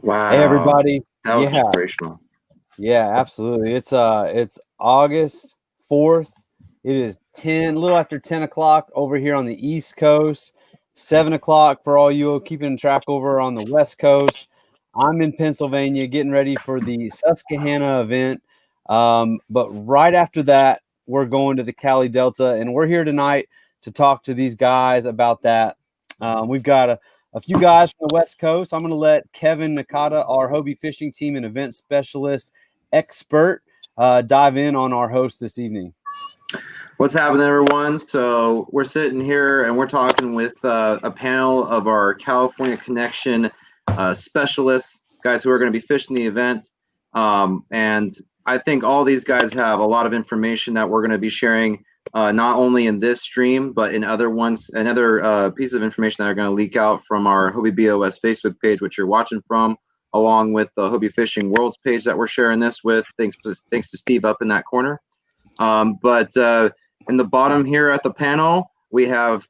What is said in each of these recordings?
Hey Wow. everybody. That was Yeah, inspirational. yeah, absolutely. It's August 4th. It is a little after 10 o'clock over here on the East Coast, 7 o'clock for all you keeping track over on the West Coast. I'm in Pennsylvania getting ready for the Susquehanna event. But right after that, we're going to the Cali Delta, and we're here tonight to talk to these guys about that. We've got a few guys from the West Coast. I'm going to let Kevin Nakata, our Hobie fishing team and event specialist expert, dive in on our host this evening. What's happening, everyone? So we're sitting here and we're talking with a panel of our California Connection specialists, guys who are going to be fishing the event. And I think all these guys have a lot of information that we're going to be sharing, not only in this stream, but in other ones, another piece of information that are going to leak out from our Hobie BOS Facebook page, which you're watching from, along with the Hobie Fishing Worlds page that we're sharing this with. Thanks to Steve up in that corner. But in the bottom here at the panel, we have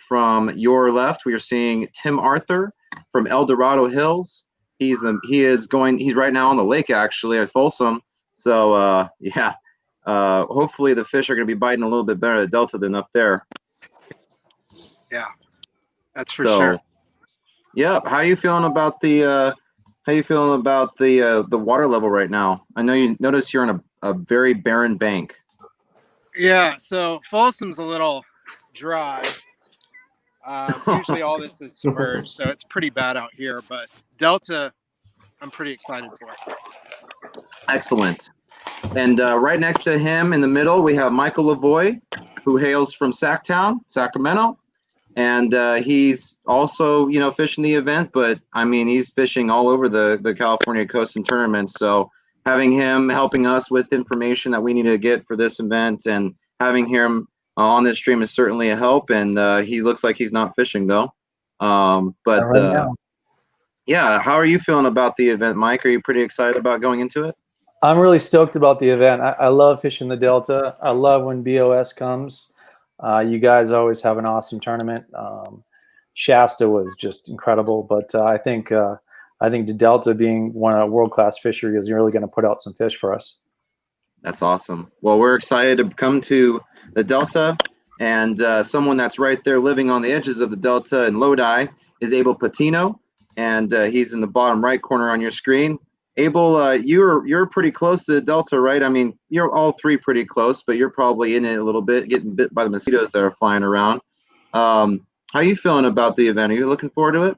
from your left, we are seeing Tim Arthur from El Dorado Hills. He's right now on the lake actually at Folsom. So yeah, hopefully the fish are going to be biting a little bit better at Delta than up there. Yeah, that's for sure. Yeah, how are you feeling about the water level right now? I know you notice you're on a very barren bank. Yeah, so Folsom's a little dry. Usually all this is submerged, so it's pretty bad out here. But Delta, I'm pretty excited for. Excellent. And right next to him in the middle, we have Michael Lavoie, who hails from Sacktown, Sacramento. And he's also, fishing the event, but I mean, he's fishing all over the California coast and tournaments. So having him helping us with information that we need to get for this event and having him on this stream is certainly a help. And he looks like he's not fishing though. Yeah, how are you feeling about the event, Mike? Are you pretty excited about going into it? I'm really stoked about the event. I love fishing the Delta. I love when BOS comes. You guys always have an awesome tournament. Shasta was just incredible, but I think the Delta being one of world-class fishery is really going to put out some fish for us. That's awesome. Well, we're excited to come to the Delta, and someone that's right there living on the edges of the Delta in Lodi is Abel Patino, and he's in the bottom right corner on your screen. Abel, you're pretty close to the Delta, right? I mean, you're all three pretty close, but you're probably in it a little bit, getting bit by the mosquitoes that are flying around. How are you feeling about the event? Are you looking forward to it?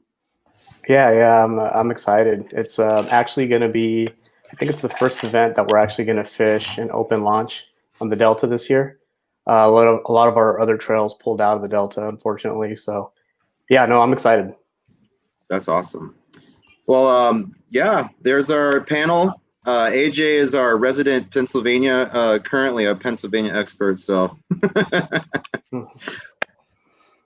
Yeah, I'm excited. It's actually going to be, I think it's the first event that we're actually going to fish an open launch on the Delta this year. A lot of our other trails pulled out of the Delta, unfortunately. So, yeah, no, I'm excited. That's awesome. Well, yeah, there's our panel. AJ is our resident currently a Pennsylvania expert. So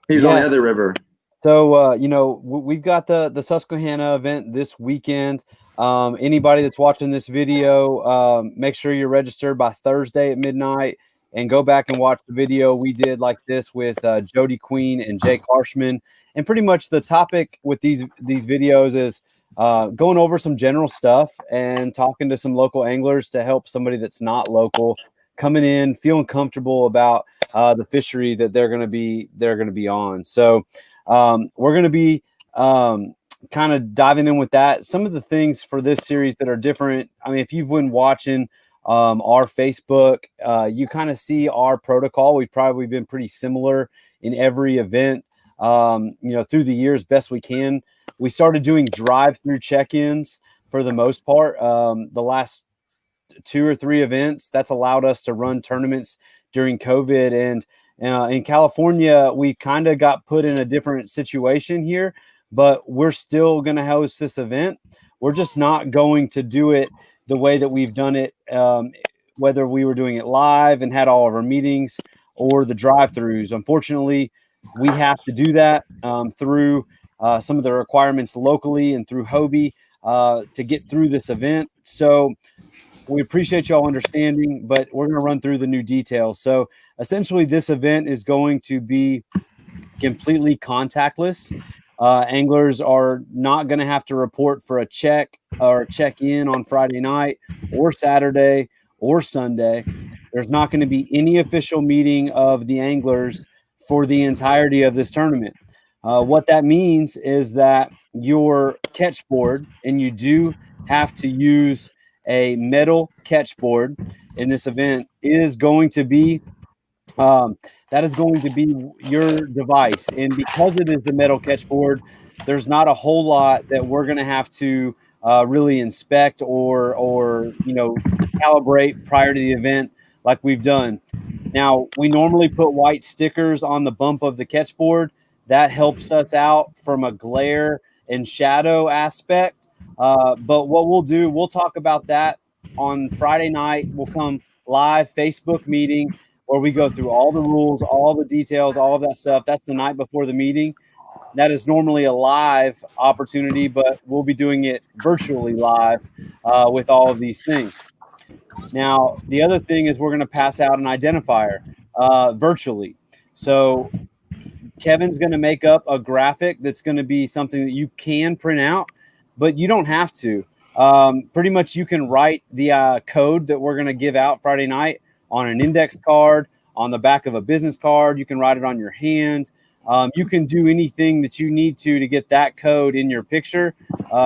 he's on the other river. So, we've got the Susquehanna event this weekend. Anybody that's watching this video, make sure you're registered by Thursday at midnight and go back and watch the video we did like this with Jody Queen and Jake Harshman. And pretty much the topic with these videos is going over some general stuff and talking to some local anglers to help somebody that's not local coming in, feeling comfortable about the fishery that they're going to be on. So we're going to be kind of diving in with that. Some of the things for this series that are different. I mean, if you've been watching our Facebook, you kind of see our protocol. We've probably been pretty similar in every event, through the years, best we can. We started doing drive-through check-ins for the most part. The last 2 or 3 events, that's allowed us to run tournaments during COVID. And in California, we kind of got put in a different situation here, but we're still going to host this event. We're just not going to do it the way that we've done it, whether we were doing it live and had all of our meetings or the drive-throughs. Unfortunately, we have to do that through some of the requirements locally and through Hobie to get through this event. So we appreciate y'all understanding, but we're going to run through the new details. So essentially this event is going to be completely contactless. Anglers are not going to have to report for a check or check in on Friday night or Saturday or Sunday. There's not going to be any official meeting of the anglers for the entirety of this tournament. What that means is that your catch board, and you do have to use a metal catch board in this event, is going to be that is going to be your device. And because it is the metal catch board, there's not a whole lot that we're going to have to really inspect or calibrate prior to the event like we've done. Now, we normally put white stickers on the bump of the catch board. That helps us out from a glare and shadow aspect. But what we'll do, we'll talk about that on Friday night. We'll come live Facebook meeting where we go through all the rules, all the details, all of that stuff. That's the night before the meeting. That is normally a live opportunity, but we'll be doing it virtually live with all of these things. Now, the other thing is we're going to pass out an identifier virtually. So Kevin's going to make up a graphic that's going to be something that you can print out, but you don't have to. Pretty much you can write the code that we're going to give out Friday night on an index card, on the back of a business card. You can write it on your hand. You can do anything that you need to get that code in your picture.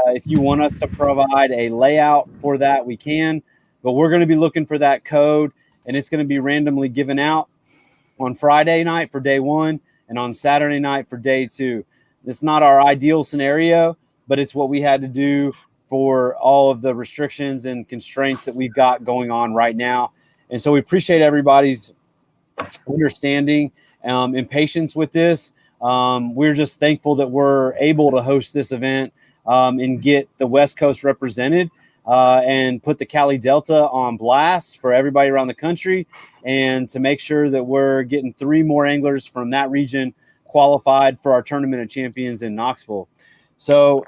If you want us to provide a layout for that, we can. But we're going to be looking for that code, and it's going to be randomly given out on Friday night for day one and on Saturday night for day two. It's not our ideal scenario, but it's what we had to do for all of the restrictions and constraints that we've got going on right now. And so we appreciate everybody's understanding and patience with this. We're just thankful that we're able to host this event and get the West Coast represented and put the Cali Delta on blast for everybody around the country, and to make sure that we're getting 3 more anglers from that region qualified for our Tournament of Champions in Knoxville. So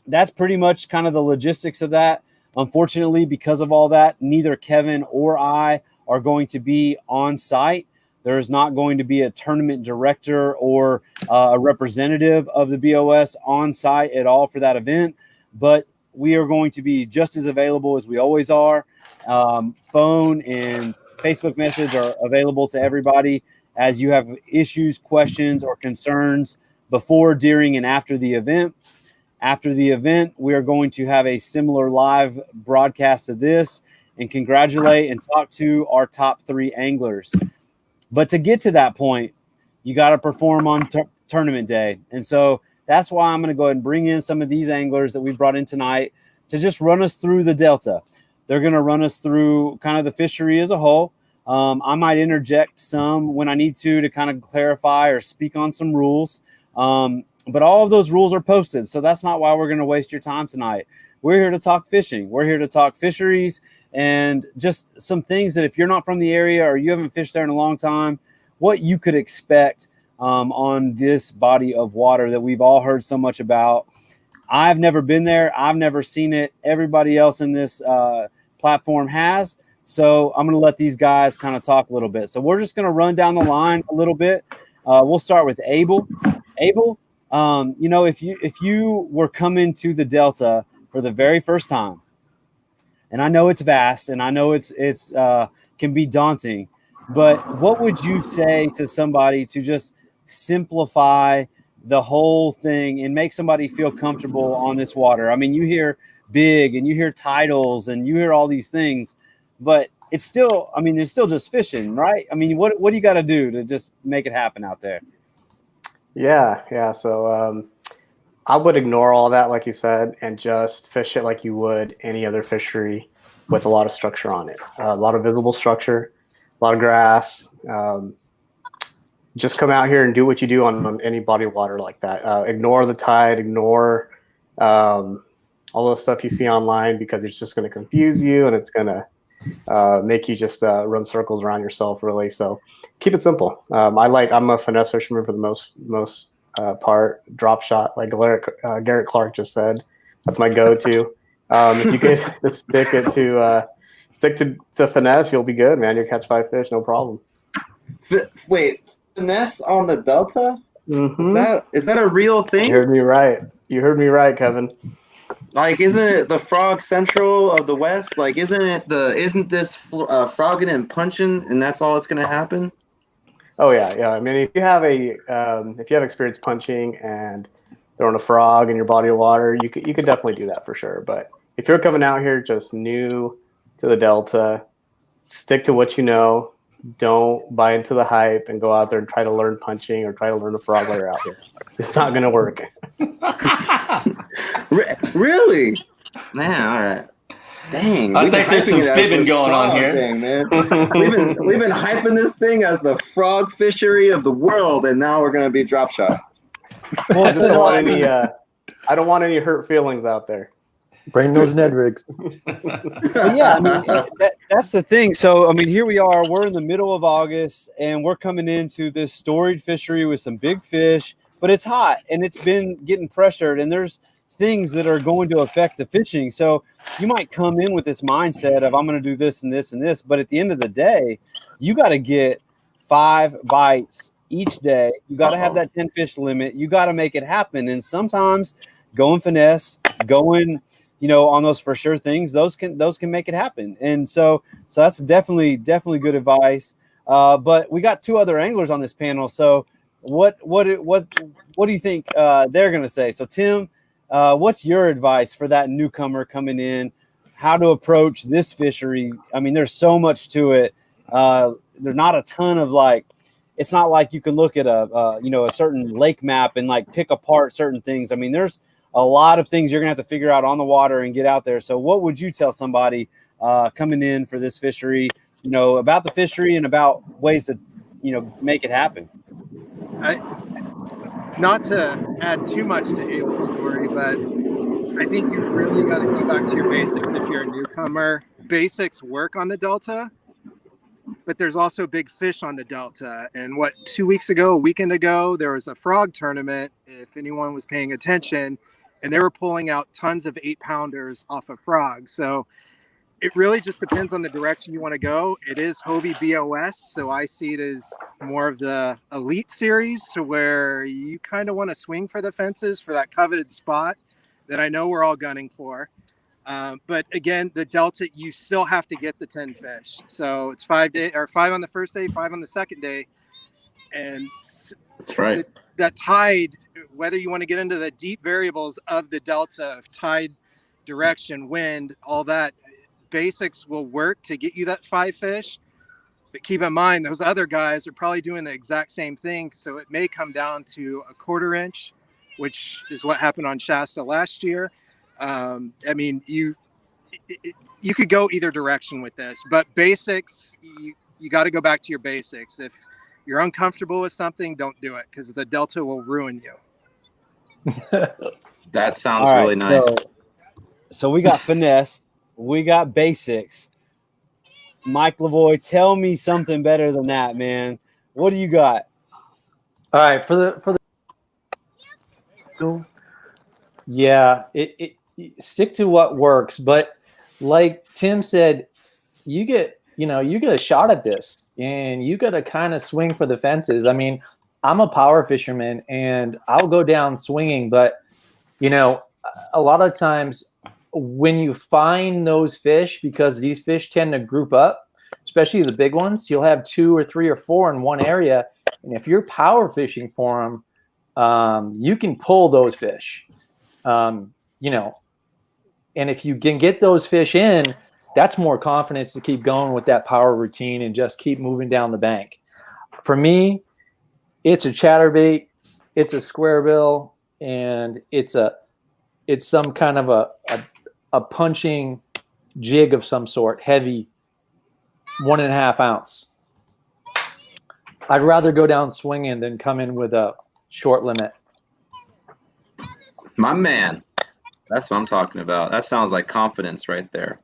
that's pretty much kind of the logistics of that. Unfortunately, because of all that, neither Kevin or I are going to be on site. There is not going to be a tournament director or a representative of the BOS on site at all for that event, but we are going to be just as available as we always are. Phone and Facebook message are available to everybody as you have issues, questions, or concerns before, during, and after the event. After the event, we are going to have a similar live broadcast of this and congratulate and talk to our top 3 anglers. But to get to that point, you got to perform on tournament day. And so that's why I'm going to go ahead and bring in some of these anglers that we brought in tonight to just run us through the Delta. They're going to run us through kind of the fishery as a whole. I might interject some when I need to kind of clarify or speak on some rules. But all of those rules are posted, so that's not why we're going to waste your time tonight. We're here to talk fishing. We're here to talk fisheries and just some things that if you're not from the area or you haven't fished there in a long time, what you could expect on this body of water that we've all heard so much about. I've never been there. I've never seen it. Everybody else in this platform has. So I'm going to let these guys kind of talk a little bit. So we're just going to run down the line a little bit. We'll start with Abel. Abel, if you were coming to the Delta for the very first time, and I know it's vast and I know it's can be daunting, but what would you say to somebody to just simplify the whole thing and make somebody feel comfortable on this water? I mean, you hear big and you hear titles and you hear all these things, but it's still just fishing, right? I mean, what do you got to do to just make it happen out there? Yeah. So I would ignore all that, like you said, and just fish it like you would any other fishery with a lot of structure on it. A lot of visible structure, a lot of grass. Just come out here and do what you do on any body of water like that. Ignore the tide, ignore all the stuff you see online, because it's just going to confuse you and it's going to make you just run circles around yourself, really. So keep it simple. I'm a finesse fisherman for the most part. Drop shot, like Garrett Clark just said. That's my go-to. If you could just stick to finesse, you'll be good, man. You'll catch 5 fish, no problem. Wait, finesse on the Delta? Is that a real You thing? heard me right. You heard me right, Kevin. Like, isn't it the frog central of the West? Like, isn't this frogging and punching, and that's all that's gonna happen? Oh yeah, yeah. I mean, if you have experience punching and throwing a frog in your body of water, you could definitely do that for sure. But if you're coming out here just new to the Delta, stick to what you know. Don't buy into the hype and go out there and try to learn punching or try to learn a frog while you're out here. It's not going to work. Really? Man, all right. Dang, I think there's some fibbing going on here. Thing, man. we've been hyping this thing as the frog fishery of the world, and now we're gonna be drop shot. Well, I just don't want any. I don't want any hurt feelings out there. Bring those Ned rigs. Yeah, I mean, that's the thing. So, I mean, here we are. We're in the middle of August, and we're coming into this storied fishery with some big fish, but it's hot, and it's been getting pressured, and there's things that are going to affect the fishing. So you might come in with this mindset of I'm going to do this and this and this, but at the end of the day, you got to get 5 bites each day. You got to have that 10 fish limit. You got to make it happen. And sometimes going finesse, going, on those for sure things, those can make it happen. And so that's definitely good advice. But we got 2 other anglers on this panel. So what do you think they're going to say? So Tim, what's your advice for that newcomer coming in? How to approach this fishery? I mean, there's so much to it. There's not a ton of it's not like you can look at a certain lake map and pick apart certain things. I mean, there's a lot of things you're gonna have to figure out on the water and get out there. So what would you tell somebody coming in for this fishery, about the fishery and about ways to, make it happen? Not to add too much to Abel's story, but I think you really got to go back to your basics if you're a newcomer. Basics work on the Delta, but there's also big fish on the Delta. And 2 weeks ago, a weekend ago, there was a frog tournament, if anyone was paying attention, and they were pulling out tons of 8-pounders off of frogs. So it really just depends on the direction you want to go. It is Hobie BOS, so I see it as more of the elite series, to where you kind of want to swing for the fences for that coveted spot that I know we're all gunning for. But again, the Delta, you still have to get the 10 fish. So it's 5 on the first day, 5 on the second day, and that's right. That tide, whether you want to get into the deep variables of the Delta, tide, direction, wind, all that. Basics will work to get you that 5 fish, but keep in mind those other guys are probably doing the exact same thing. So it may come down to a 1/4 inch, which is what happened on Shasta last year. I mean, you could go either direction with this, but basics, you got to go back to your basics. If you're uncomfortable with something, don't do it, because the Delta will ruin you. That sounds really nice. So we got finesse. We got basics. Mike Lavoie, tell me something better than that, man. What do you got? All right, for the yeah, it stick to what works. But like Tim said, you get a shot at this, and you got to kind of swing for the fences. I mean, I'm a power fisherman, and I'll go down swinging, but a lot of times, when you find those fish, because these fish tend to group up, especially the big ones, you'll have 2 or 3 or 4 in one area. And if you're power fishing for them, you can pull those fish, and if you can get those fish in, that's more confidence to keep going with that power routine and just keep moving down the bank. For me, it's a chatterbait, it's a square bill, and it's some kind of a punching jig of some sort, heavy, 1.5 ounce. I'd rather go down swinging than come in with a short limit. My man, that's what I'm talking about. That sounds like confidence right there.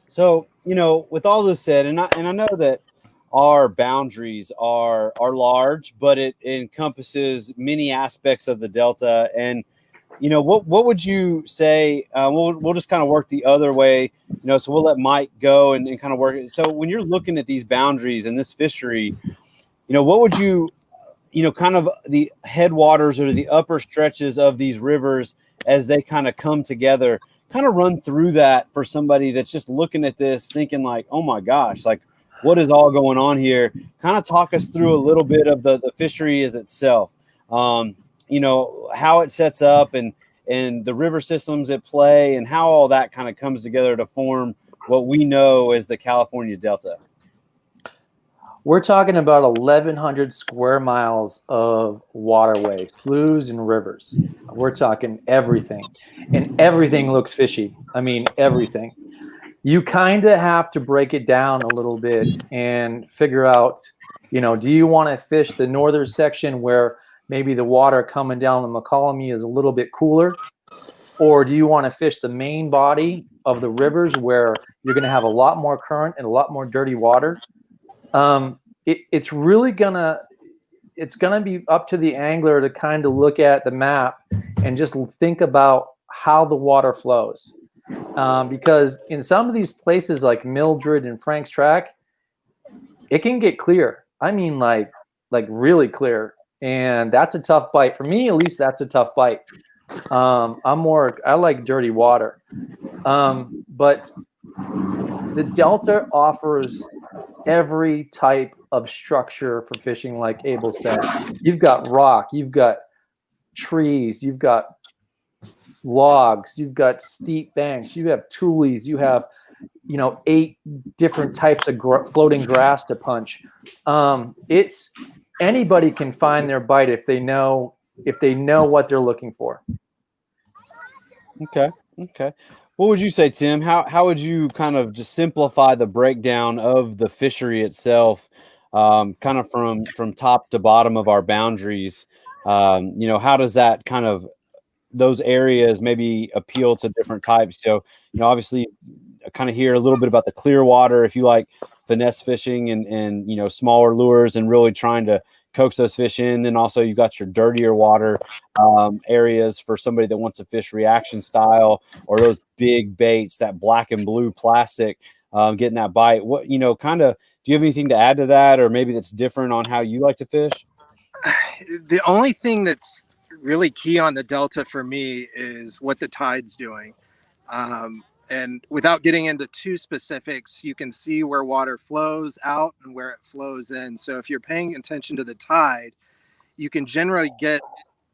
So, with all this said, and I know that our boundaries are large, but it encompasses many aspects of the Delta. And what would you say? We'll just kind of work the other way, so we'll let Mike go and kind of work it. So when you're looking at these boundaries and this fishery, what would you, kind of the headwaters or the upper stretches of these rivers as they kind of come together, kind of run through that for somebody that's just looking at this thinking like, oh my gosh, like what is all going on here? Kind of talk us through a little bit of the fishery as itself, how it sets up and the river systems at play and how all that kind of comes together to form what we know as the California Delta. We're talking about 1,100 square miles of waterway, sloughs and rivers. We're talking everything, and everything looks fishy. I mean, everything. You kind of have to break it down a little bit and figure out, do you want to fish the northern section where maybe the water coming down the McCallum is a little bit cooler? Or do you want to fish the main body of the rivers where you're going to have a lot more current and a lot more dirty water? It's really gonna be up to the angler to kind of look at the map and just think about how the water flows. Because in some of these places like Mildred and Frank's Track, it can get clear. I mean, like really clear. And that's a tough bite. For me, at least, that's a tough bite. I like dirty water. But the Delta offers every type of structure for fishing, like Abel said. You've got rock, you've got trees, you've got logs, you've got steep banks, you have tules, you have 8 different types of floating grass to punch. It's anybody can find their bite if they know what they're looking for. Okay. What would you say, Tim? How would you kind of just simplify the breakdown of the fishery itself, kind of from top to bottom of our boundaries? How does that kind of those areas maybe appeal to different types? So, obviously, I kind of hear a little bit about the clear water if you like finesse fishing and smaller lures and really trying to coax those fish in. Then also you've got your dirtier water areas for somebody that wants to fish reaction style or those big baits, that black and blue plastic, getting that bite. What, kind of, do you have anything to add to that, or maybe that's different on how you like to fish? The only thing that's really key on the Delta for me is what the tide's doing. And without getting into too specifics, you can see where water flows out and where it flows in. So if you're paying attention to the tide, you can generally get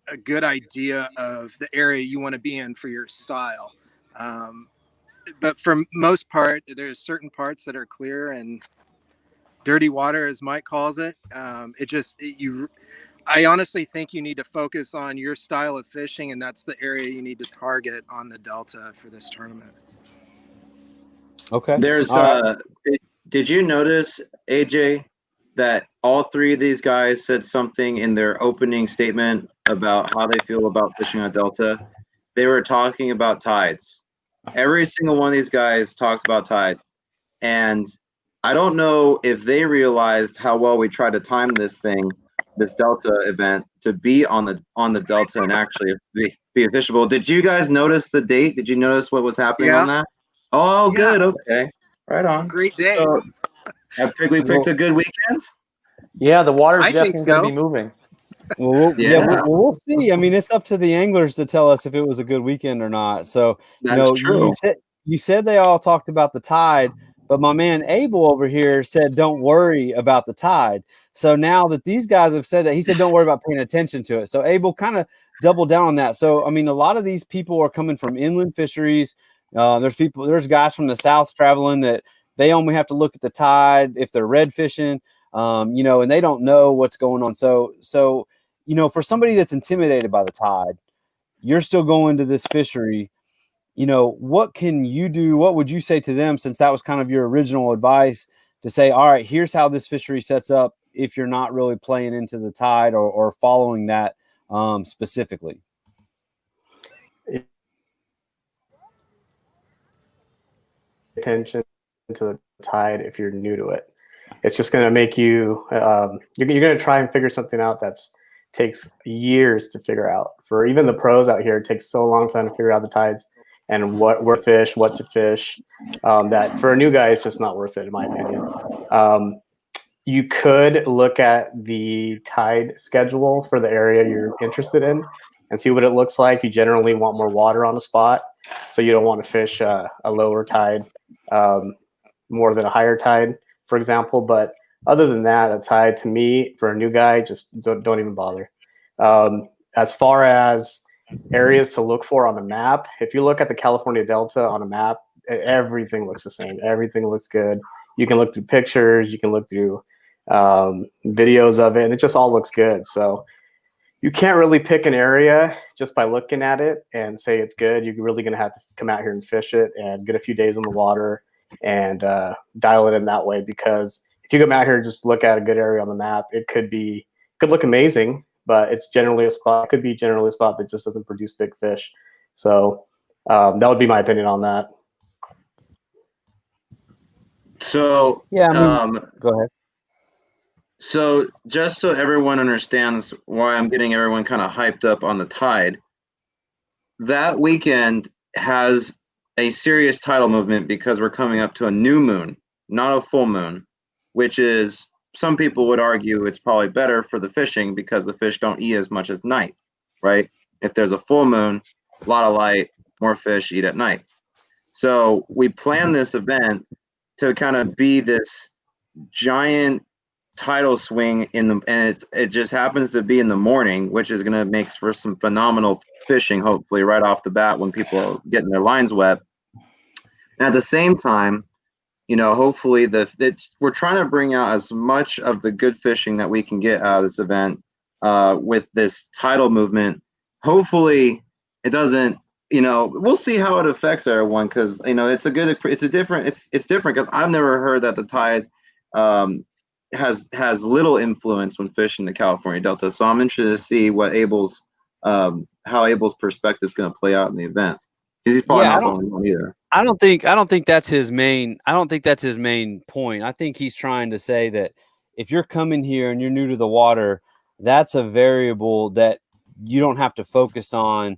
a good idea of the area you want to be in for your style. But for most part, there's certain parts that are clear and dirty water, as Mike calls it. I honestly think you need to focus on your style of fishing, and that's the area you need to target on the Delta for this tournament. Okay. There's did you notice, AJ, that all 3 of these guys said something in their opening statement about how they feel about fishing on Delta? They were talking about tides. Every single one of these guys talked about tides. And I don't know if they realized how well we tried to time this Delta event to be on the Delta and actually be fishable. Did you guys notice the date? Did you notice what was happening on that? Oh, yeah. Good. Okay. Right on. Great day. So we picked a good weekend. Yeah, the water's definitely going to be moving. Well, we'll see. I mean, it's up to the anglers to tell us if it was a good weekend or not. So, That's true. You said they all talked about the tide, but my man Abel over here said, don't worry about the tide. So now that these guys have said that, he said, don't worry about paying attention to it. So Abel kind of doubled down on that. So, I mean, a lot of these people are coming from inland fisheries. There's guys from the South traveling that they only have to look at the tide if they're red fishing, and they don't know what's going on. So, for somebody that's intimidated by the tide, you're still going to this fishery. What can you do? What would you say to them, since that was kind of your original advice, to say, all right, here's how this fishery sets up if you're not really playing into the tide or following that specifically? Attention to the tide if you're new to it. It's just going to make you you're going to try and figure something out that's takes years to figure out. For even the pros out here, it takes so long for them to figure out the tides and where to fish, what to fish. That for a new guy, it's just not worth it, in my opinion. You could look at the tide schedule for the area you're interested in and see what it looks like. You generally want more water on the spot, so you don't want to fish a lower tide more than a higher tide, for example. But other than that, a tide to me, for a new guy, just don't even bother. As far as areas to look for on the map, if you look at the California Delta on a map, everything looks the same. Everything looks good. You can look through pictures, you can look through videos of it, and it just all looks good. So you can't really pick an area just by looking at it and say it's good. You're really going to have to come out here and fish it and get a few days on the water and dial it in that way. Because if you come out here and just look at a good area on the map, it could look amazing, but it's generally a spot. It could be generally a spot that just doesn't produce big fish. So that would be my opinion on that. So Yeah, I mean, go ahead. So just so everyone understands why I'm getting everyone kind of hyped up on the tide, that weekend has a serious tidal movement because we're coming up to a new moon, not a full moon, which is, some people would argue it's probably better for the fishing because the fish don't eat as much as night, right? If there's a full moon, a lot of light, more fish eat at night. So we planned this event to kind of be this giant tidal swing and it just happens to be in the morning, which is going to make for some phenomenal fishing, hopefully right off the bat when people are getting their lines wet. And at the same time, hopefully we're trying to bring out as much of the good fishing that we can get out of this event with this tidal movement. Hopefully it doesn't, we'll see how it affects everyone, because it's different because I've never heard that the tide has little influence when fishing the California Delta. So I'm interested to see what how Abel's perspective is going to play out in the event. He's probably not the only one either. I don't think that's his main. I don't think that's his main point. I think he's trying to say that if you're coming here and you're new to the water, that's a variable that you don't have to focus on.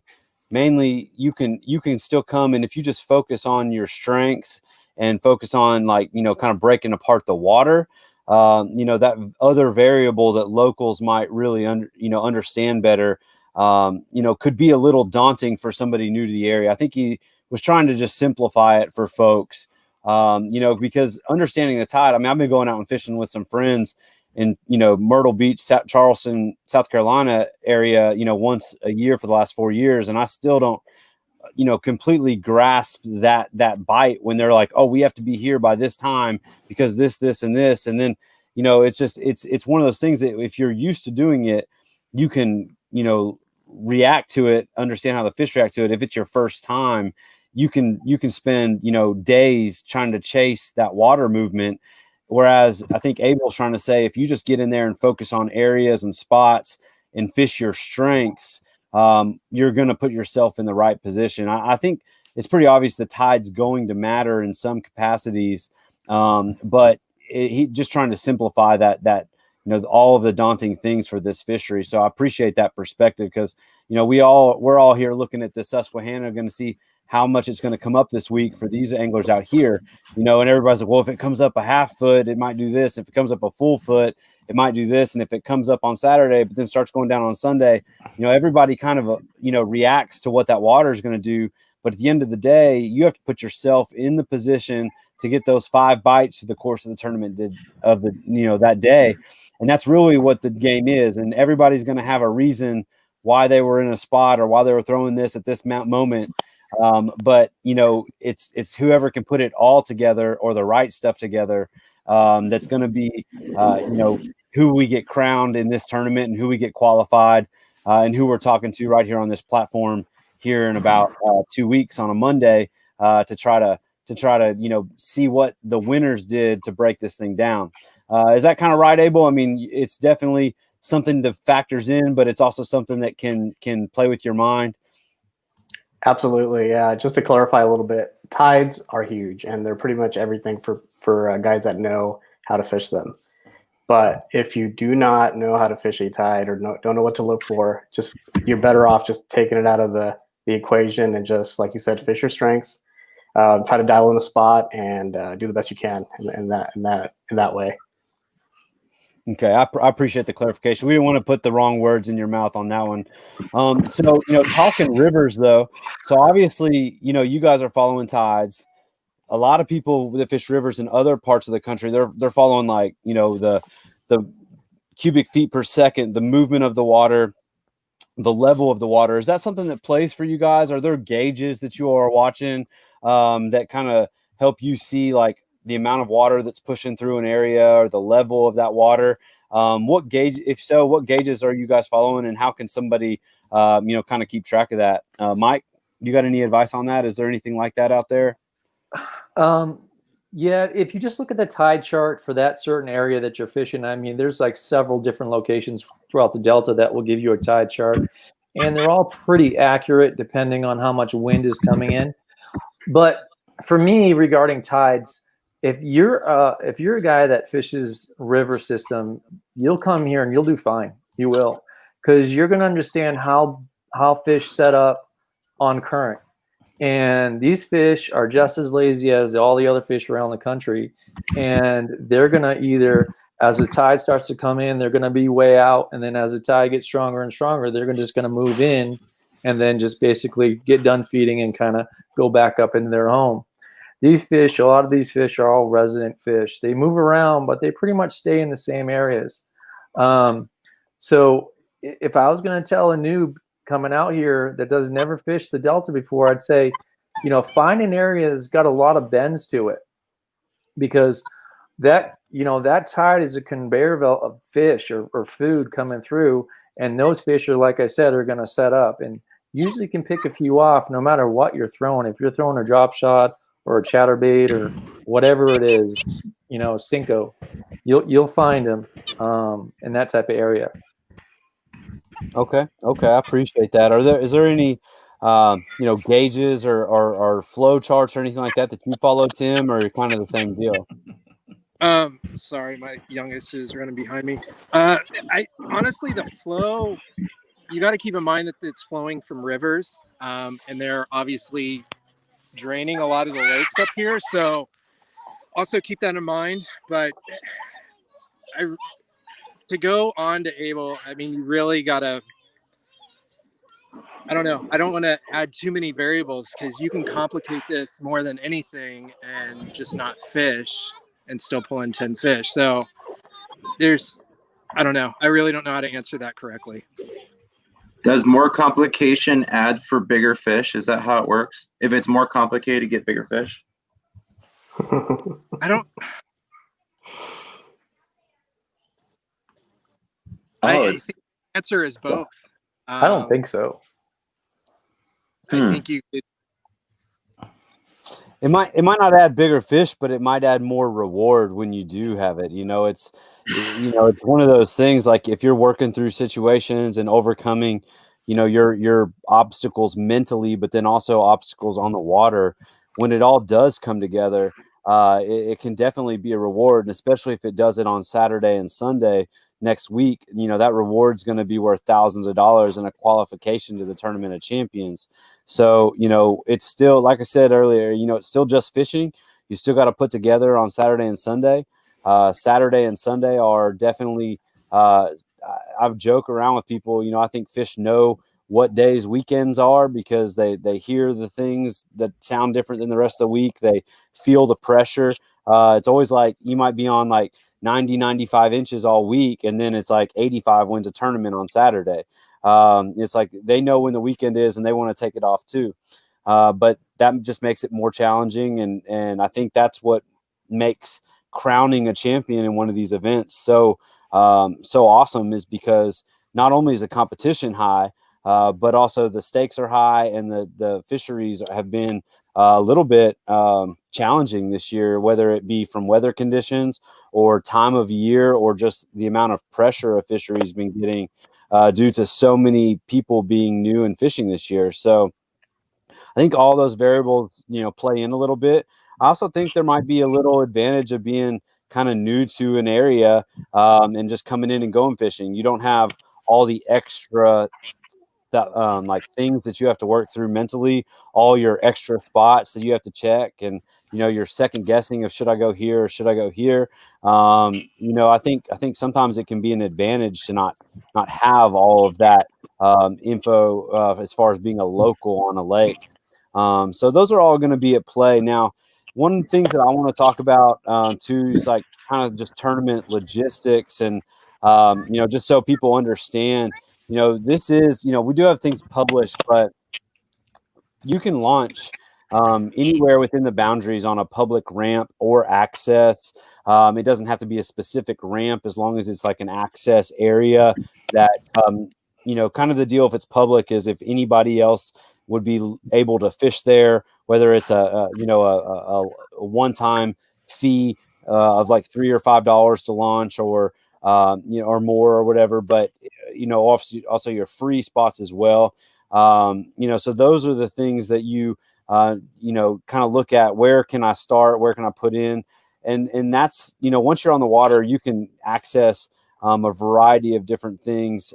Mainly, you can still come, and if you just focus on your strengths and focus on kind of breaking apart the water, that other variable that locals might really understand better, could be a little daunting for somebody new to the area. I think he was trying to just simplify it for folks, because understanding the tide. I mean, I've been going out and fishing with some friends in, Myrtle Beach, Charleston, South Carolina area, once a year for the last 4 years. And I still don't, completely grasp that bite when they're like, oh, we have to be here by this time because this, and this. And then, it's one of those things that if you're used to doing it, you can, react to it, understand how the fish react to it. If it's your first time, you can spend, days trying to chase that water movement. Whereas I think Abel's trying to say, if you just get in there and focus on areas and spots and fish your strengths, you're going to put yourself in the right position. I think it's pretty obvious the tide's going to matter in some capacities, but he just trying to simplify that all of the daunting things for this fishery. So I appreciate that perspective, because we're all here looking at the Susquehanna, going to see how much it's going to come up this week for these anglers out here, and everybody's like, well, if it comes up a half foot, it might do this. If it comes up a full foot, it might do this. And if it comes up on Saturday, but then starts going down on Sunday, everybody kind of, reacts to what that water is going to do. But at the end of the day, you have to put yourself in the position to get those 5 bites through the course of the tournament that day. And that's really what the game is. And everybody's going to have a reason why they were in a spot or why they were throwing this at this moment. But it's whoever can put it all together, or the right stuff together, that's going to be, who we get crowned in this tournament and who we get qualified, and who we're talking to right here on this platform here in about 2 weeks on a Monday, to try to see what the winners did to break this thing down. Is that kind of right, Abel? I mean, it's definitely something that factors in, but it's also something that can play with your mind. Absolutely, yeah. Just to clarify a little bit, tides are huge, and they're pretty much everything for guys that know how to fish them. But if you do not know how to fish a tide or don't know what to look for, you're better off just taking it out of the equation and just, like you said, fish your strengths, try to dial in the spot, and do the best you can in that way. Okay, I appreciate the clarification. We didn't want to put the wrong words in your mouth on that one. So, talking rivers though. So obviously, you guys are following tides. A lot of people that fish rivers in other parts of the country, they're following like, the cubic feet per second, the movement of the water, the level of the water. Is that something that plays for you guys? Are there gauges that you are watching that kind of help you see like the amount of water that's pushing through an area or the level of that water? What gauges are you guys following, and how can somebody, kind of keep track of that? Mike, you got any advice on that? Is there anything like that out there? Yeah, if you just look at the tide chart for that certain area that you're fishing, I mean, there's like several different locations throughout the Delta that will give you a tide chart, and they're all pretty accurate depending on how much wind is coming in. But for me, regarding tides, if you're a guy that fishes river system, you'll come here and you'll do fine. You will, because you're going to understand how fish set up on current. And these fish are just as lazy as all the other fish around the country. And they're going to either, as the tide starts to come in, they're going to be way out. And then as the tide gets stronger and stronger, they're just going to move in and then just basically get done feeding and kind of go back up into their home. These fish, a lot of these fish are all resident fish. They move around, but they pretty much stay in the same areas. So if I was going to tell a noob coming out here that does never fished the Delta before, I'd say, find an area that's got a lot of bends to it, because that tide is a conveyor belt of fish or food coming through, and those fish are, like I said, are going to set up, and usually can pick a few off no matter what you're throwing. If you're throwing a drop shot or a chatterbait or whatever it is, Cinco, you'll find them in that type of area. Okay, I appreciate that. Is there any gauges or flow charts or anything like that you follow, Tim, or kind of the same deal? Sorry, my youngest is running behind me. I honestly, the flow, you got to keep in mind that it's flowing from rivers, and they're obviously draining a lot of the lakes up here. So also keep that in mind. But to go on to Able, I mean, you really gotta, I don't know. I don't want to add too many variables, because you can complicate this more than anything and just not fish and still pull in 10 fish. So I don't know. I really don't know how to answer that correctly. Does more complication add for bigger fish? Is that how it works? If it's more complicated, get bigger fish? I don't. I think the answer is both. I don't think so. I think you could. It might not add bigger fish, but it might add more reward when you do have it. It's one of those things, like if you're working through situations and overcoming, your obstacles mentally, but then also obstacles on the water, when it all does come together, it can definitely be a reward. And especially if it does it on Saturday and Sunday next week, that reward's going to be worth thousands of dollars and a qualification to the Tournament of Champions. So, it's still, like I said earlier, it's still just fishing. You still got to put together on Saturday and Sunday. Saturday and Sunday are definitely, I've joked around with people, I think fish know what days weekends are, because they hear the things that sound different than the rest of the week. They feel the pressure. It's always like you might be on like 90, 95 inches all week, and then it's like 85 wins a tournament on Saturday. It's like they know when the weekend is and they want to take it off too. But that just makes it more challenging. And I think that's what makes crowning a champion in one of these events so awesome, is because not only is the competition high, but also the stakes are high, and the fisheries have been a little bit challenging this year, whether it be from weather conditions or time of year, or just the amount of pressure a fishery's been getting due to so many people being new and fishing this year. So I think all those variables, play in a little bit. I also think there might be a little advantage of being, kind of new to an area and just coming in and going fishing. You don't have all the extra like things that you have to work through mentally, all your extra spots that you have to check, and you're second guessing of should I go here or should I go here. I think sometimes it can be an advantage to not have all of that info as far as being a local on a lake. So those are all going to be at play. Now, one of the things that I want to talk about too is like kind of just tournament logistics and just so people understand. This is, we do have things published, but you can launch anywhere within the boundaries on a public ramp or access. It doesn't have to be a specific ramp as long as it's like an access area that, kind of the deal if it's public is if anybody else would be able to fish there, whether it's a one-time fee of like $3 or $5 to launch or, or more or whatever, but also your free spots as well. So those are the things that you kind of look at. Where can I start? Where can I put in? And that's, once you're on the water, you can access a variety of different things.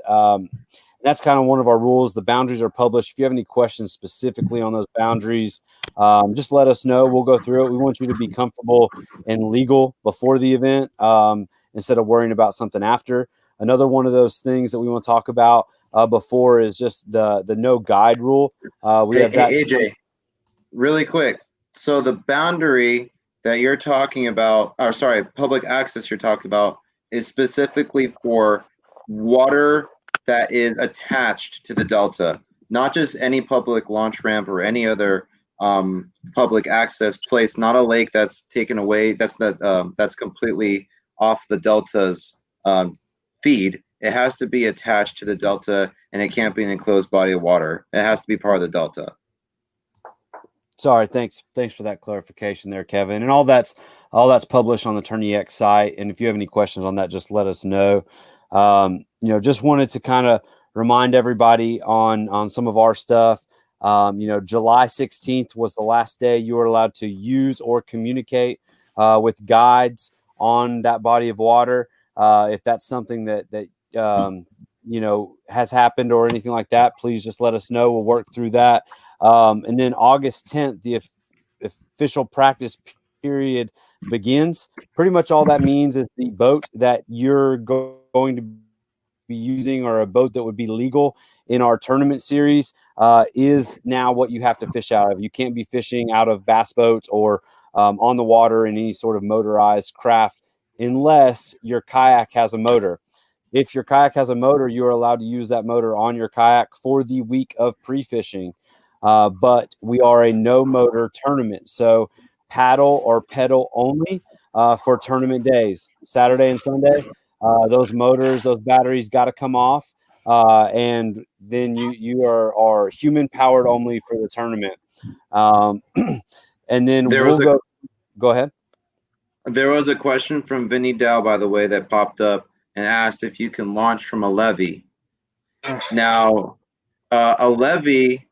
That's kind of one of our rules. The boundaries are published. If you have any questions specifically on those boundaries, just let us know. We'll go through it. We want you to be comfortable and legal before the event instead of worrying about something after. Another one of those things that we want to talk about before is just the no guide rule. We have that. AJ, really quick. So the boundary that you're talking about, or sorry, public access you're talking about, is specifically for water that is attached to the delta, not just any public launch ramp or any other public access place. Not a lake that's taken away. That's completely off the delta's feed. It has to be attached to the delta, and it can't be an enclosed body of water. It has to be part of the delta. Sorry, thanks for that clarification there, Kevin. And all that's published on the Tourney X site. And if you have any questions on that, just let us know. Just wanted to kind of remind everybody on some of our stuff. July 16th was the last day you were allowed to use or communicate with guides on that body of water. If that's something that has happened or anything like that, please just let us know. We'll work through that. And then August 10th, the official practice period begins. Pretty much all that means is the boat that you're going to be using or a boat that would be legal in our tournament series is now what you have to fish out of. You can't be fishing out of bass boats or on the water in any sort of motorized craft unless your kayak has a motor. If your kayak has a motor, you are allowed to use that motor on your kayak for the week of pre-fishing. But we are a no motor tournament. So paddle or pedal only for tournament days, Saturday and Sunday. Those motors, those batteries got to come off. And then you are human powered only for the tournament. And then go ahead. There was a question from Vinny Dow, by the way, that popped up and asked if you can launch from a levee. Now, a levee,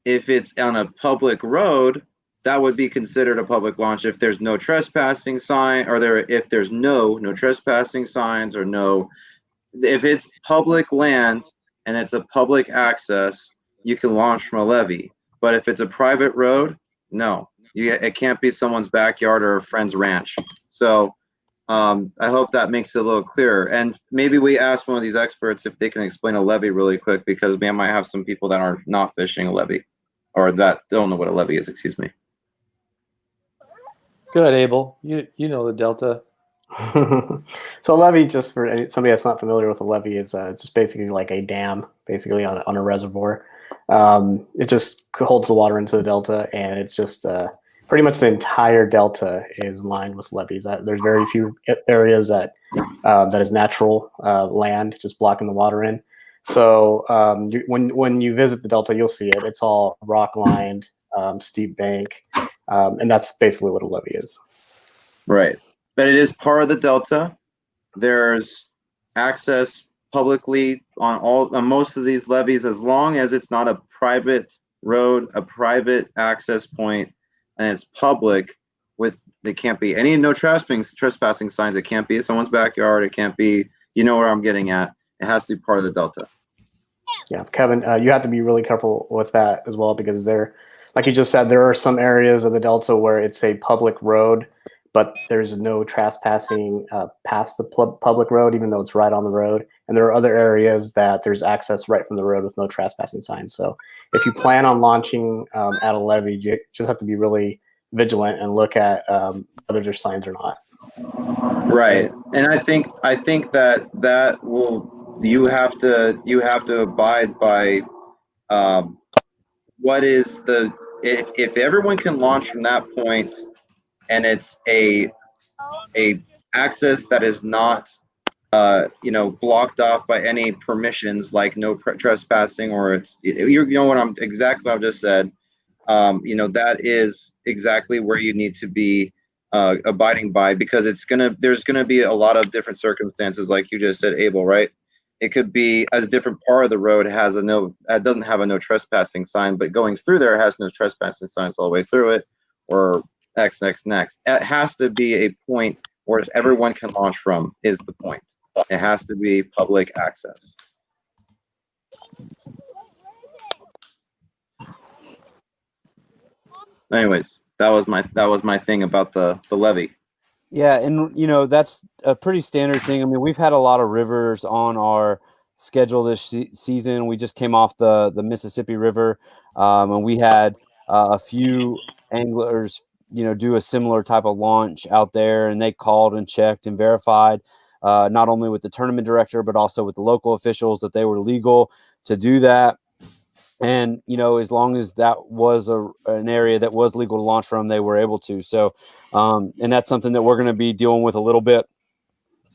if it's on a public road, that would be considered a public launch if there's no trespassing sign, or if there's no trespassing signs, or if it's public land and it's a public access, you can launch from a levee. But if it's a private road, no, it can't be someone's backyard or a friend's ranch. So I hope that makes it a little clearer. And maybe we ask one of these experts if they can explain a levee really quick, because we might have some people that are not fishing a levee, or that don't know what a levee is, excuse me. Go ahead, Abel. You know the delta. So a levee, just for somebody that's not familiar with a levee, is just basically like a dam, basically on a reservoir. It just holds the water into the delta, and it's just pretty much the entire delta is lined with levees. There's very few areas that is natural land, just blocking the water in. So when you visit the delta, you'll see it. It's all rock lined, steep bank, and that's basically what a levee is. Right. But it is part of the delta. There's access publicly on most of these levees, as long as it's not a private road, a private access point, and it's public. with, it can't be any no trespassing signs. It can't be someone's backyard. It can't be, you know where I'm getting at. It has to be part of the delta. Yeah, Kevin, you have to be really careful with that as well, because there, like you just said, there are some areas of the delta where it's a public road, but there's no trespassing past the public road, even though it's right on the road. And there are other areas that there's access right from the road with no trespassing signs. So if you plan on launching at a levee, you just have to be really vigilant and look at whether there's signs or not. Right, and I think that will, you have to abide by what is the, if everyone can launch from that point, and it's a access that is not blocked off by any permissions, like no trespassing, or it's, you know what I'm exactly what I've just said. That is exactly where you need to be abiding by, because there's gonna be a lot of different circumstances, like you just said, Abel, right? It could be a different part of the road doesn't have a no trespassing sign, but going through there has no trespassing signs all the way through it, or next. It has to be a point where everyone can launch from, is the point. It has to be public access. Anyways, that was my thing about the levee. Yeah, and that's a pretty standard thing. I mean, we've had a lot of rivers on our schedule this season. We just came off the Mississippi River, and we had a few anglers, do a similar type of launch out there, and they called and checked and verified, not only with the tournament director but also with the local officials, that they were legal to do that. And as long as that was an area that was legal to launch from, they were able to. So, and that's something that we're going to be dealing with a little bit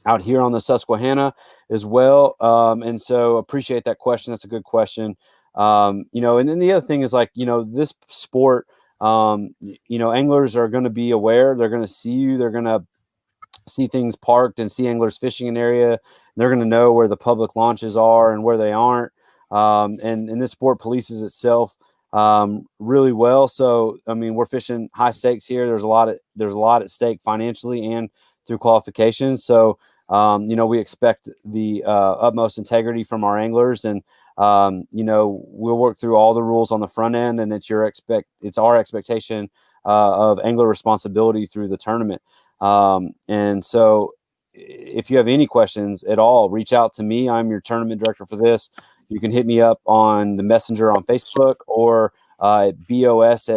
out here on the Susquehanna as well. And so appreciate that question. That's a good question. And then the other thing is, like, this sport, anglers are going to be aware. They're going to see you. They're going to see things parked and see anglers fishing an area. They're going to know where the public launches are and where they aren't. And this sport polices itself really well. So, I mean, we're fishing high stakes here. There's a lot at stake financially and through qualifications. So, we expect the utmost integrity from our anglers, and we'll work through all the rules on the front end, and it's our expectation of angler responsibility through the tournament. And so, if you have any questions at all, reach out to me. I'm your tournament director for this. You can hit me up on the messenger on Facebook, or bos@hobie.com.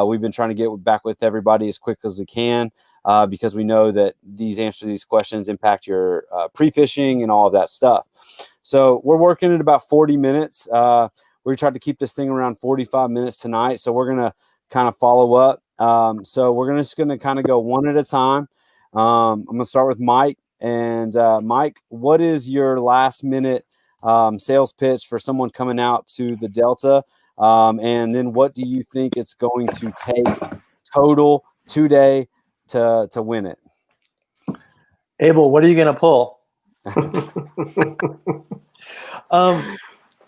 We've been trying to get back with everybody as quick as we can, because we know that these answers to these questions impact your pre-fishing and all of that stuff. So we're working at about 40 minutes. We tried to keep this thing around 45 minutes tonight, so we're going to kind of follow up. So we're just going to kind of go one at a time. I'm going to start with Mike. And Mike, what is your last minute sales pitch for someone coming out to the Delta? And then what do you think it's going to take total today to win it? Abel, what are you going to pull?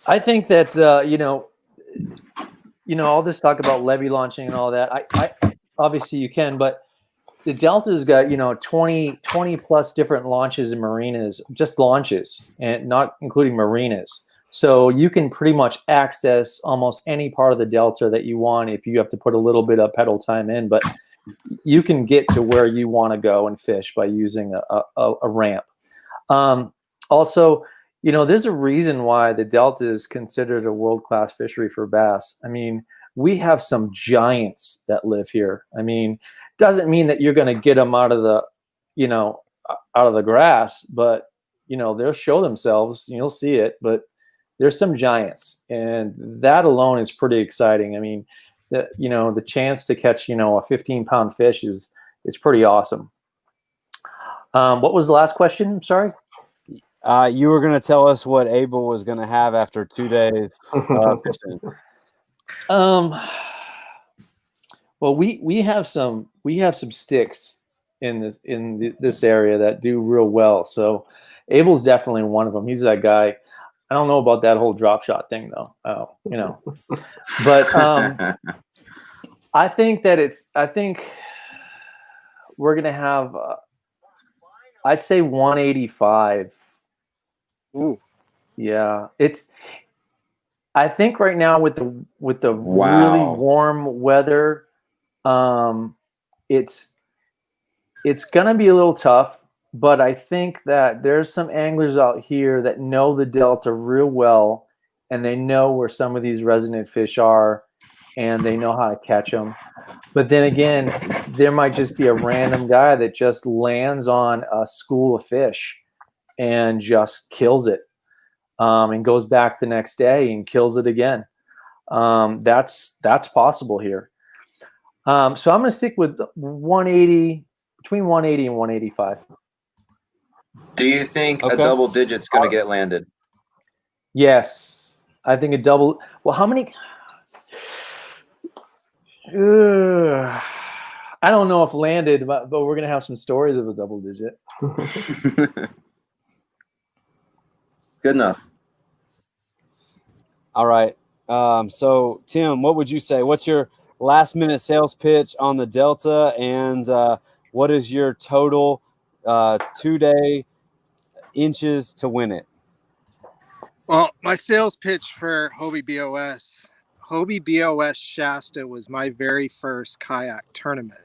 I think that, all this talk about levee launching and all that, I obviously you can, but the Delta's got, 20 plus different launches in marinas, just launches, and not including marinas. So you can pretty much access almost any part of the Delta that you want if you have to put a little bit of pedal time in, but you can get to where you want to go and fish by using a ramp. Also, there's a reason why the Delta is considered a world-class fishery for bass. I mean, we have some giants that live here. I mean, doesn't mean that you're going to get them out of the grass, but they'll show themselves and you'll see it. But there's some giants, and that alone is pretty exciting. I mean, the chance to catch a 15-pound fish is pretty awesome. What was the last question? I'm sorry. You were going to tell us what Abel was going to have after 2 days fishing. Well, we have some sticks in this area that do real well. So Abel's definitely one of them. He's that guy. I don't know about that whole drop shot thing though. But I think we're gonna have. I'd say 185. Ooh. Yeah, I think right now with the really Wow. warm weather, it's gonna be a little tough. But I think that there's some anglers out here that know the Delta real well, and they know where some of these resident fish are, and they know how to catch them. But then again, there might just be a random guy that just lands on a school of fish and just kills it, and goes back the next day and kills it again. That's possible here. So I'm going to stick with 180, between 180 and 185. Do you think Okay. a double digit's going to get landed? Yes, I think a double. Well, how many? I don't know if landed, but we're gonna have some stories of a double digit. Good enough. All right. So Tim, what would you say? What's your last minute sales pitch on the Delta, and what is your total 2-day inches to win it? Well, my sales pitch for Hobie BOS. Hobie BOS Shasta was my very first kayak tournament.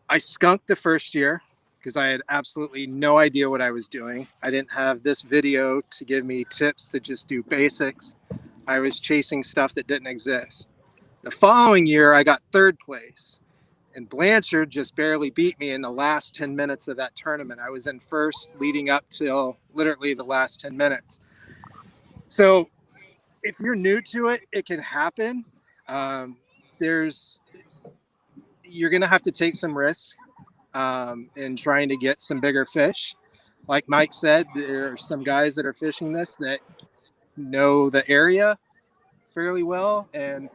I skunked the first year because I had absolutely no idea what I was doing. I didn't have this video to give me tips to just do basics. I was chasing stuff that didn't exist. The following year, I got third place, and Blanchard just barely beat me in the last 10 minutes of that tournament. I was in first leading up till literally the last 10 minutes. So if you're new to it, it can happen. You're going to have to take some risks in trying to get some bigger fish. Like Mike said, there are some guys that are fishing this that know the area fairly well and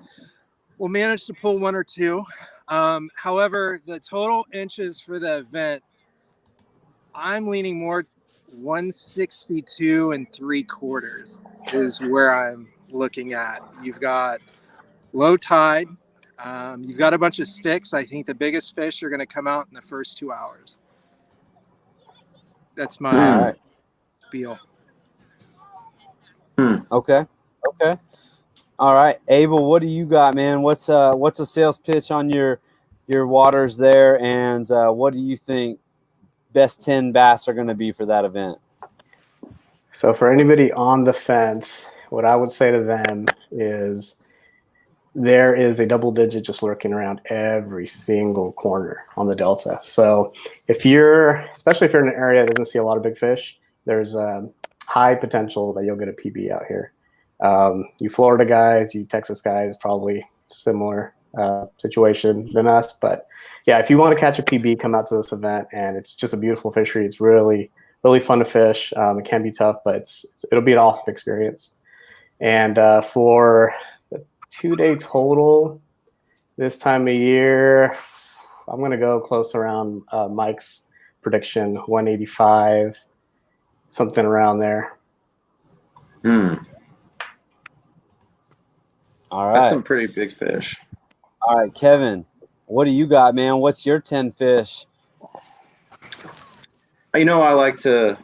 will manage to pull one or two. However, the total inches for the event, I'm leaning more 162 3/4 is where I'm looking at. You've got low tide. You've got a bunch of sticks. I think the biggest fish are going to come out in the first 2 hours. That's my spiel. Okay. All right, Abel, what do you got, man? What's a sales pitch on your waters there, and what do you think best 10 bass are going to be for that event? So for anybody on the fence, what I would say to them is there is a double digit just lurking around every single corner on the Delta. So especially if you're in an area that doesn't see a lot of big fish, there's a high potential that you'll get a PB out here. You Florida guys, you Texas guys, probably similar situation than us. But yeah, if you want to catch a PB, come out to this event, and it's just a beautiful fishery. It's really fun to fish. It can be tough, but it'll be an awesome experience. And for the 2-day total this time of year, I'm going to go close around Mike's prediction, 185, something around there. All right. That's some pretty big fish. All right, Kevin, what do you got, man? What's your 10 fish? I like to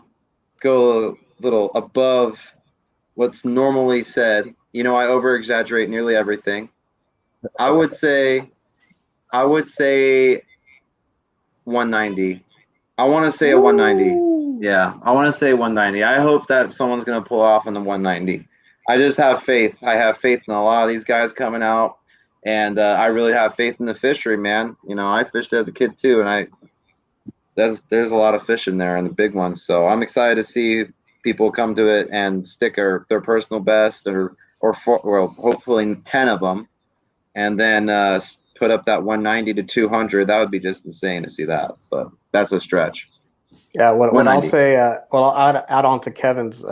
go a little above what's normally said. I over-exaggerate nearly everything. I would say 190. I want to say a 190. Yeah, I want to say 190. I hope that someone's going to pull off on the 190. I just have faith. I have faith in a lot of these guys coming out, and I really have faith in the fishery, man. I fished as a kid too, and there's a lot of fish in there and the big ones. So I'm excited to see people come to it and stick their personal best or hopefully 10 of them, and then put up that 190 to 200. That would be just insane to see that. But that's a stretch. Yeah, what I'll say, I'll add on to Kevin's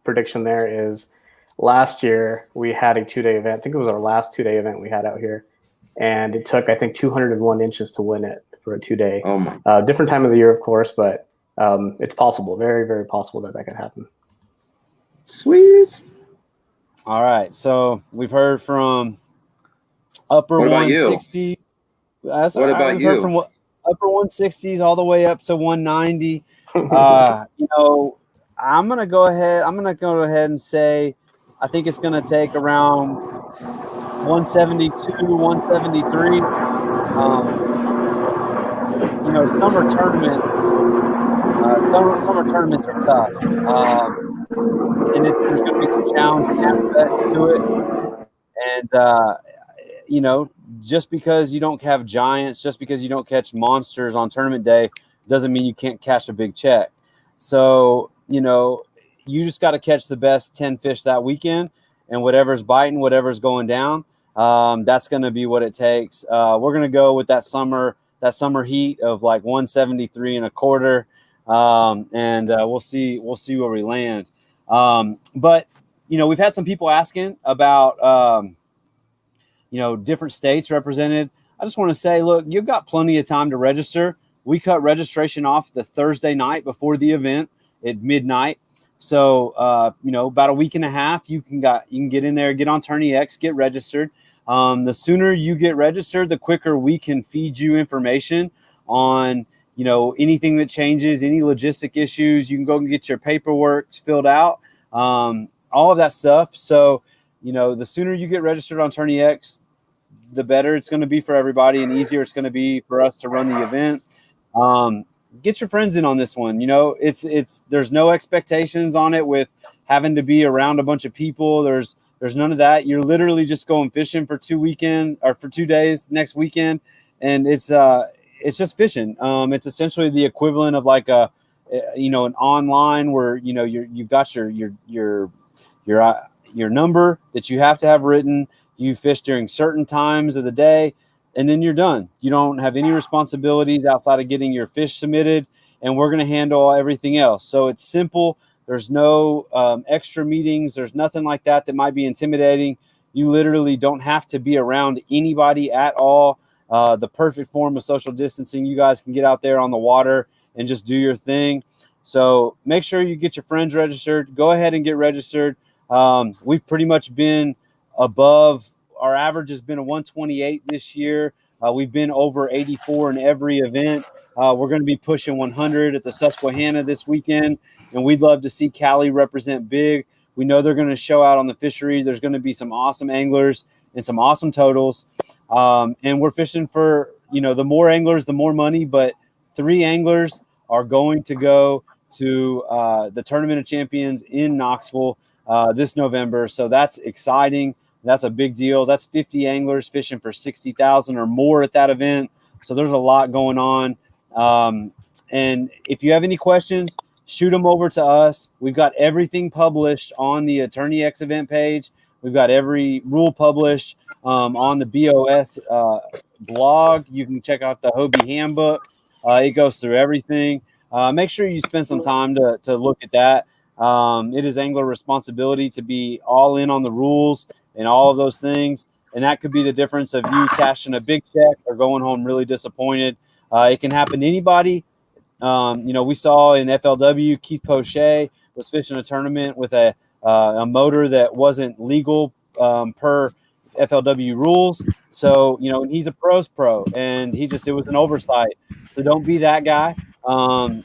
prediction there is last year we had a 2-day event. I think it was our last 2-day event we had out here, and it took, I think, 201 inches to win it for a 2-day. Oh my! Different time of the year, of course, but it's possible, very, very possible that could happen. Sweet. All right, so we've heard from upper What about you? 160s. What about I've heard you? from upper 160s all the way up to 190. I'm gonna go ahead and say I think it's gonna take around 172, 173. Summer tournaments are tough, and there's going to be some challenging aspects to it. And just because you don't have giants, just because you don't catch monsters on tournament day, doesn't mean you can't cash a big check. So you just got to catch the best 10 fish that weekend, and whatever's biting, whatever's going down, that's going to be what it takes. We're going to go with that summer heat of like 173 and a quarter, and we'll see where we land. But we've had some people asking about different states represented. I just want to say, look, you've got plenty of time to register. We cut registration off the Thursday night before the event at midnight. So, about a week and a half, you can get in there, get on Tourney X, get registered. The sooner you get registered, the quicker we can feed you information on, anything that changes, any logistic issues. You can go and get your paperwork filled out, all of that stuff. So, the sooner you get registered on Tourney X, the better it's going to be for everybody, and easier it's going to be for us to run the event. Get your friends in on this one. There's no expectations on it with having to be around a bunch of people. There's none of that. You're literally just going fishing for 2 days next weekend, and it's just fishing. It's essentially the equivalent of like an online where you've got your number that you have to have written. You fish during certain times of the day, and then you're done. You don't have any responsibilities outside of getting your fish submitted, and we're going to handle everything else. So it's simple. There's no extra meetings. There's nothing like that might be intimidating. You literally don't have to be around anybody at all. The perfect form of social distancing. You guys can get out there on the water and just do your thing. So make sure you get your friends registered. Go ahead and get registered. We've pretty much been above. Our average has been a 128 this year. We've been over 84 in every event. We're going to be pushing 100 at the Susquehanna this weekend, and we'd love to see Cali represent big. We know they're going to show out on the fishery. There's going to be some awesome anglers and some awesome totals. And we're fishing for, the more anglers, the more money, but 3 anglers are going to go to the Tournament of Champions in Knoxville this November. So that's exciting. That's a big deal. That's 50 anglers fishing for $60,000 or more at that event. So there's a lot going on. And if you have any questions, shoot them over to us. We've got everything published on the Tourney X event page. We've got every rule published on the BOS blog. You can check out the Hobie handbook. It goes through everything. Make sure you spend some time to look at that. It is angler responsibility to be all in on the rules and all of those things. And that could be the difference of you cashing a big check or going home really disappointed. It can happen to anybody. We saw in FLW, Keith Poche was fishing a tournament with a motor that wasn't legal per FLW rules. So, he's a pro's pro, and it was an oversight. So don't be that guy.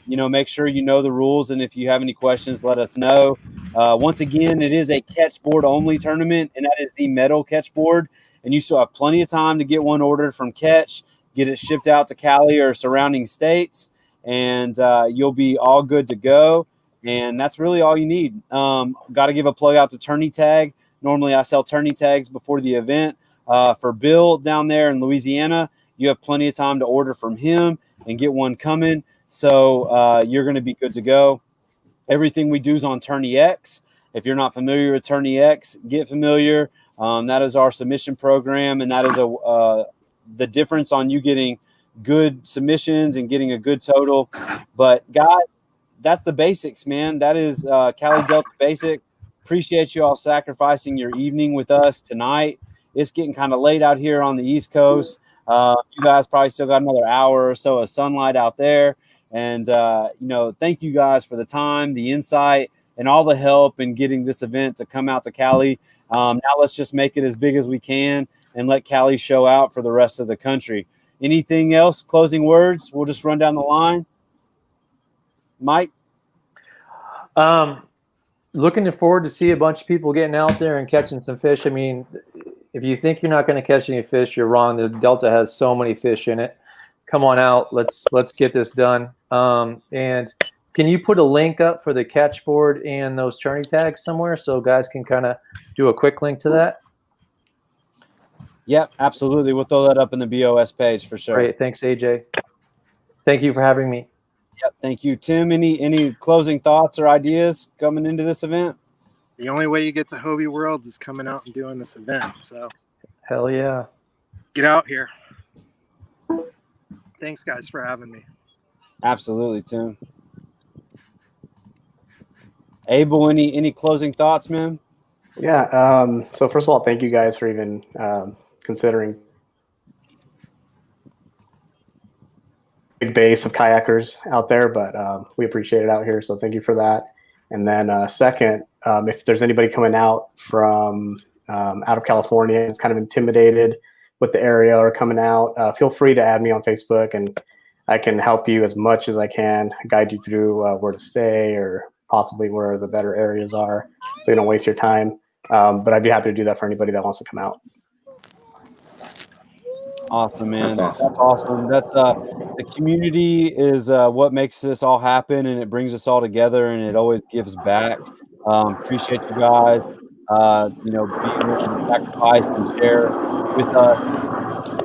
Make sure you know the rules, and if you have any questions, let us know. Once again, it is a catch board only tournament, and that is the metal catch board. And you still have plenty of time to get one ordered from Catch, get it shipped out to Cali or surrounding states, and you'll be all good to go. And that's really all you need. Got to give a plug out to Tourney Tag. Normally I sell Tourney Tags before the event. For Bill down there in Louisiana, you have plenty of time to order from him and get one coming. So you're going to be good to go. Everything we do is on Tourney X. If you're not familiar with Tourney X, get familiar. That is our submission program, and that is the difference on you getting good submissions and getting a good total. But guys, that's the basics, man. That is Cali Delta Basic. Appreciate you all sacrificing your evening with us tonight. It's getting kind of late out here on the East Coast. You guys probably still got another hour or so of sunlight out there. And, thank you guys for the time, the insight, and all the help in getting this event to come out to Cali. Now let's just make it as big as we can and let Cali show out for the rest of the country. Anything else? Closing words? We'll just run down the line. Mike? Looking forward to see a bunch of people getting out there and catching some fish. I mean, if you think you're not going to catch any fish, you're wrong. The Delta has so many fish in it. Come on out. Let's get this done. And can you put a link up for the catch board and those tourney tags somewhere so guys can kind of do a quick link to that? Yep, absolutely. We'll throw that up in the BOS page for sure. Great. Thanks, AJ. Thank you for having me. Yep, thank you. Tim, any closing thoughts or ideas coming into this event? The only way you get to Hobie World is coming out and doing this event. So hell yeah. Get out here. Thanks, guys, for having me. Absolutely, Tim. Abel, any closing thoughts, man? Yeah. So first of all, thank you guys for even considering big base of kayakers out there, but we appreciate it out here. So thank you for that. And then second, if there's anybody coming out from out of California, it's kind of intimidated with the area or coming out, feel free to add me on Facebook and I can help you as much as I can, guide you through where to stay or possibly where the better areas are so you don't waste your time. But I'd be happy to do that for anybody that wants to come out. Awesome, man. That's awesome. That's awesome. That's the community is what makes this all happen, and it brings us all together, and it always gives back. Appreciate you guys, being willing to sacrifice and share with us.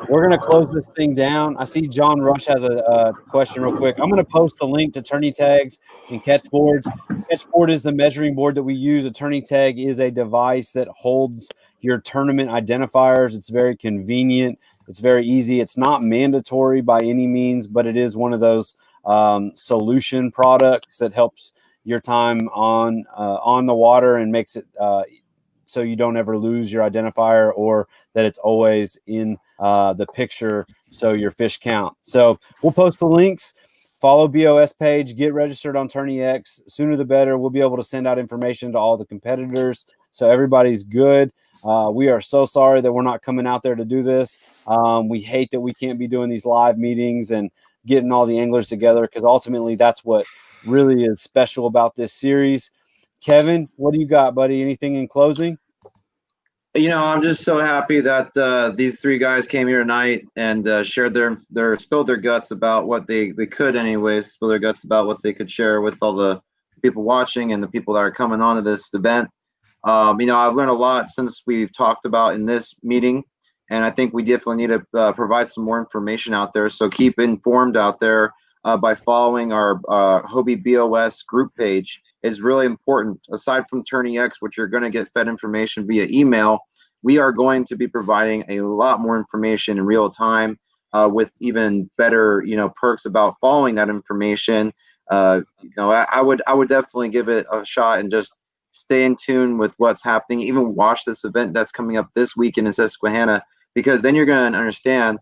We're going to close this thing down. I see John Rush has a question real quick. I'm going to post the link to tourney tags and catch boards. Catch board is the measuring board that we use. A tourney tag is a device that holds your tournament identifiers. It's very convenient. It's very easy. It's not mandatory by any means, but it is one of those solution products that helps your time on the water and makes it so you don't ever lose your identifier or that it's always in the picture so your fish count. So we'll post the links. Follow BOS page, get registered on TourneyX. Sooner the better. We'll be able to send out information to all the competitors so everybody's good. We are so sorry that we're not coming out there to do this. We hate that we can't be doing these live meetings and getting all the anglers together because ultimately that's what really is special about this series. Kevin, what do you got, buddy? Anything in closing? I'm just so happy that these three guys came here tonight and shared spilled their guts about what they could anyways, spill their guts about what they could share with all the people watching and the people that are coming on to this event. I've learned a lot since we've talked about in this meeting, and I think we definitely need to provide some more information out there. So keep informed out there by following our Hobie BOS group page. Is really important. Aside from TourneyX, which you're going to get fed information via email, we are going to be providing a lot more information in real time with even better, perks about following that information. I would definitely give it a shot and just stay in tune with what's happening. Even watch this event that's coming up this weekend in Susquehanna, because then you're going to understand,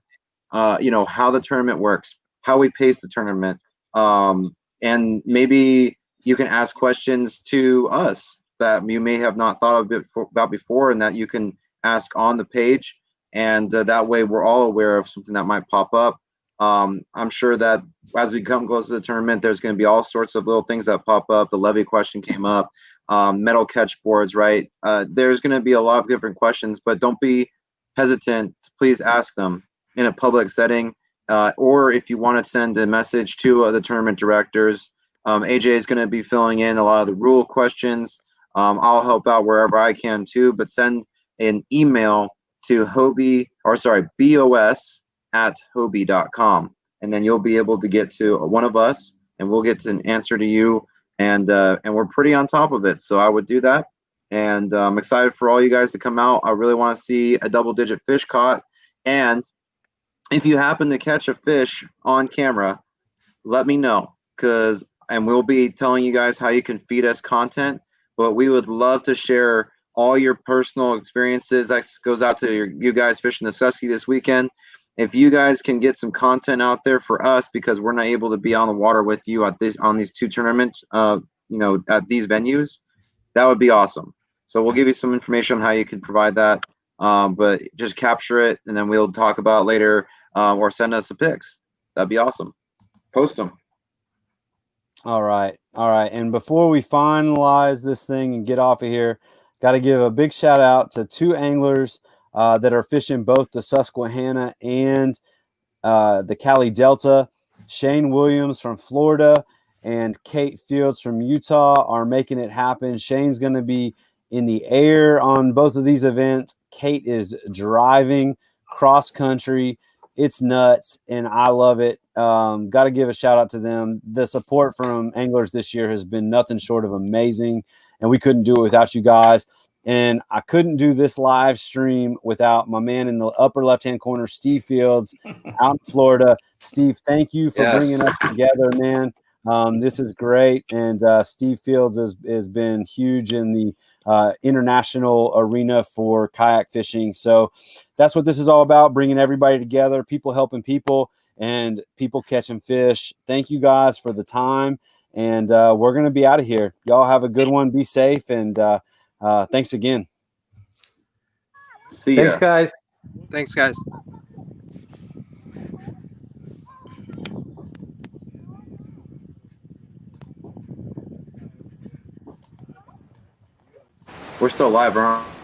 how the tournament works, how we pace the tournament, and maybe you can ask questions to us that you may have not thought about before and that you can ask on the page. And that way we're all aware of something that might pop up. I'm sure that as we come close to the tournament, there's going to be all sorts of little things that pop up. The levy question came up, metal catch boards, right? There's going to be a lot of different questions, but don't be hesitant to please ask them in a public setting. Or if you want to send a message to the tournament directors, AJ is going to be filling in a lot of the rule questions. I'll help out wherever I can too, but send an email to BOS@hobie.com, and then you'll be able to get to one of us, and we'll get an answer to you, and we're pretty on top of it. So I would do that, and I'm excited for all you guys to come out. I really want to see a double-digit fish caught, and if you happen to catch a fish on camera, let me know, and we'll be telling you guys how you can feed us content, but we would love to share all your personal experiences. That goes out to you guys fishing the Susky this weekend. If you guys can get some content out there for us, because we're not able to be on the water with you on these two tournaments, at these venues, that would be awesome. So we'll give you some information on how you can provide that. but just capture it, and then we'll talk about it later, or send us the pics. That'd be awesome. Post them. All right. And before we finalize this thing and get off of here, got to give a big shout out to 2 anglers that are fishing both the Susquehanna and the Cali Delta. Shane Williams from Florida and Kate Fields from Utah are making it happen. Shane's going to be in the air on both of these events. Kate is driving cross country. It's nuts, and I love it. Got to give a shout out to them. The support from anglers this year has been nothing short of amazing, and we couldn't do it without you guys. And I couldn't do this live stream without my man in the upper left-hand corner, Steve Fields, out in Florida. Steve, thank you for bringing us together, man. This is great. And Steve Fields has been huge in the international arena for kayak fishing. So that's what this is all about, bringing everybody together, people helping people, and people catching fish. Thank you guys for the time. And we're going to be out of here. Y'all have a good one. Be safe. And thanks again. See ya. Thanks, guys. Thanks, guys. We're still live, aren't we?